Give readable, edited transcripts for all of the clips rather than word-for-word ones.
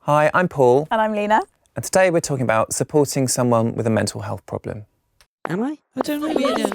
Hi, I'm Paul. And I'm Leena. And today we're talking about supporting someone with a mental health problem. Am I? I don't know yet.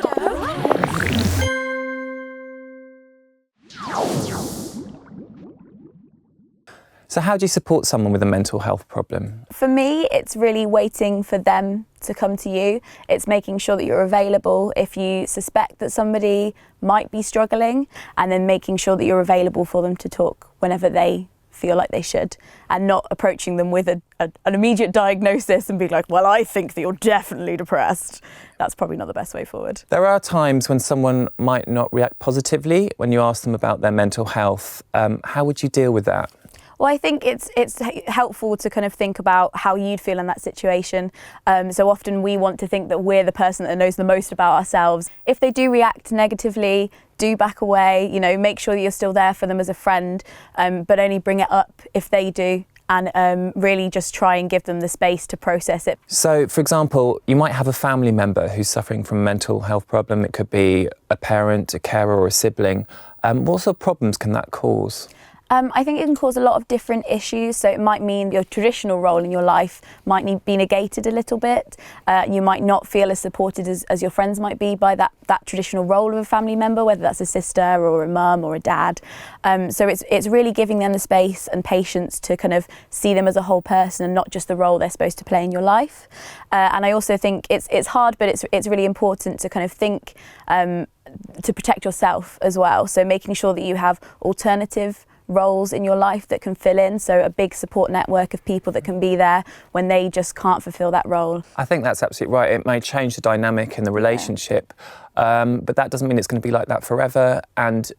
So how do you support someone with a mental health problem? For me, it's really waiting for them to come to you. It's making sure that you're available if you suspect that somebody might be struggling, and then making sure that you're available for them to talk whenever they feel like they should, and not approaching them with an immediate diagnosis and being like, well, I think that you're definitely depressed. That's probably not the best way forward. There are times when someone might not react positively when you ask them about their mental health. How would you deal with that? Well, I think it's helpful to kind of think about how you'd feel in that situation. So often we want to think that we're the person that knows the most about ourselves. If they do react negatively, do back away, make sure that you're still there for them as a friend, but only bring it up if they do. And really just try and give them the space to process it. So, for example, you might have a family member who's suffering from a mental health problem. It could be a parent, a carer or a sibling. What sort of problems can that cause? I think it can cause a lot of different issues. So it might mean your traditional role in your life might be negated a little bit. You might not feel as supported as your friends might be by that traditional role of a family member, whether that's a sister or a mum or a dad. So it's really giving them the space and patience to kind of see them as a whole person and not just the role they're supposed to play in your life. And I also think it's hard, but it's really important to kind of think to protect yourself as well. So making sure that you have alternative roles in your life that can fill in, so a big support network of people that can be there when they just can't fulfill that role. I think that's absolutely right. It may change the dynamic in the relationship, but that doesn't mean it's going to be like that forever. And,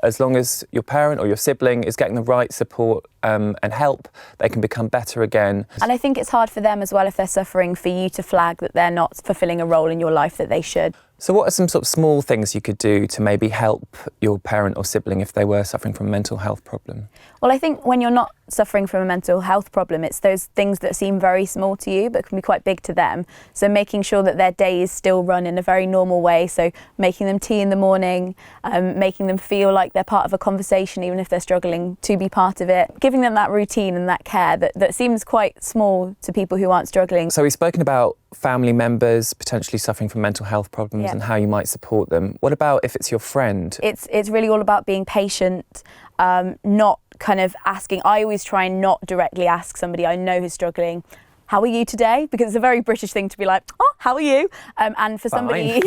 as long as your parent or your sibling is getting the right support and help, they can become better again. And I think it's hard for them as well, if they're suffering, for you to flag that they're not fulfilling a role in your life that they should. So what are some sort of small things you could do to maybe help your parent or sibling if they were suffering from a mental health problem? Well, I think when you're not suffering from a mental health problem, it's those things that seem very small to you but can be quite big to them. So making sure that their days still run in a very normal way. So making them tea in the morning, making them feel like they're part of a conversation even if they're struggling to be part of it. Giving them that routine and that care that seems quite small to people who aren't struggling. So we've spoken about family members potentially suffering from mental health problems and how you might support them. What about if it's your friend? It's really all about being patient, not kind of asking. I always try and not directly ask somebody I know who's struggling, how are you today? Because it's a very British thing to be like, oh, how are you? And for somebody,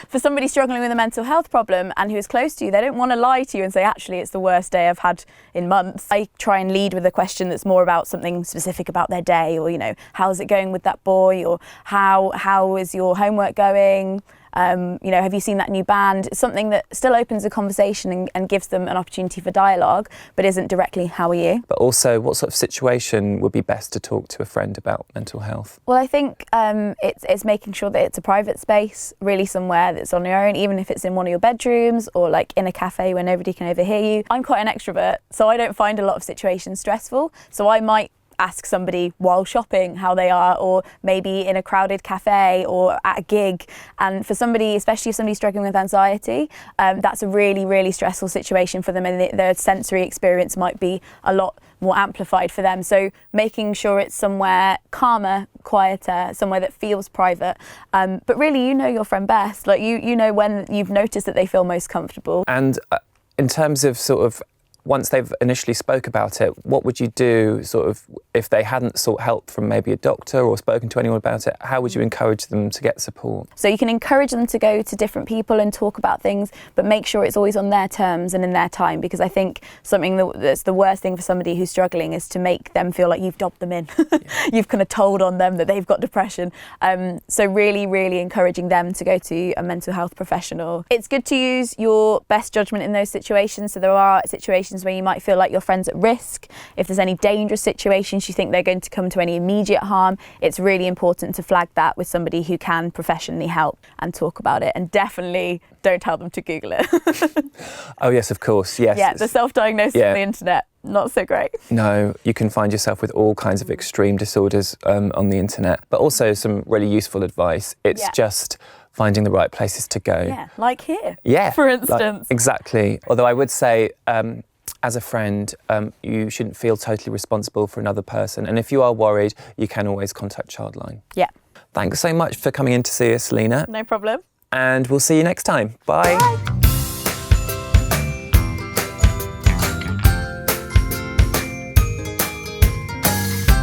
for somebody struggling with a mental health problem and who is close to you, they don't want to lie to you and say, actually, it's the worst day I've had in months. I try and lead with a question that's more about something specific about their day, or, how's it going with that boy? Or how is your homework going? Have you seen that new band? It's something that still opens a conversation and gives them an opportunity for dialogue, but isn't directly, how are you? But also, what sort of situation would be best to talk to a friend about mental health? Well, I think it's making sure that it's a private space, really somewhere that's on your own, even if it's in one of your bedrooms or like in a cafe where nobody can overhear you. I'm quite an extrovert, so I don't find a lot of situations stressful. So I might ask somebody while shopping how they are, or maybe in a crowded cafe or at a gig. And for somebody, especially if somebody's struggling with anxiety, that's a really, really stressful situation for them, and their sensory experience might be a lot more amplified for them. So making sure it's somewhere calmer, quieter, somewhere that feels private. But really, your friend best. Like you know when you've noticed that they feel most comfortable. And in terms of sort of once they've initially spoke about it, what would you do sort of if they hadn't sought help from maybe a doctor or spoken to anyone about it? How would you encourage them to get support? So you can encourage them to go to different people and talk about things, but make sure it's always on their terms and in their time, because I think something that's the worst thing for somebody who's struggling is to make them feel like you've dobbed them in. You've kind of told on them that they've got depression. So really, really encouraging them to go to a mental health professional. It's good to use your best judgment in those situations. So there are situations where you might feel like your friend's at risk. If there's any dangerous situations you think they're going to come to any immediate harm, it's really important to flag that with somebody who can professionally help and talk about it. And definitely don't tell them to Google it. Oh yes, of course, yes. Yeah, the self-diagnosis on the internet, not so great. No, you can find yourself with all kinds of extreme disorders on the internet, but also some really useful advice. It's just finding the right places to go. Yeah, like here. Yeah. For instance. Exactly. Although I would say as a friend, you shouldn't feel totally responsible for another person. And if you are worried, you can always contact Childline. Yeah. Thanks so much for coming in to see us, Leena. No problem. And we'll see you next time. Bye. Bye.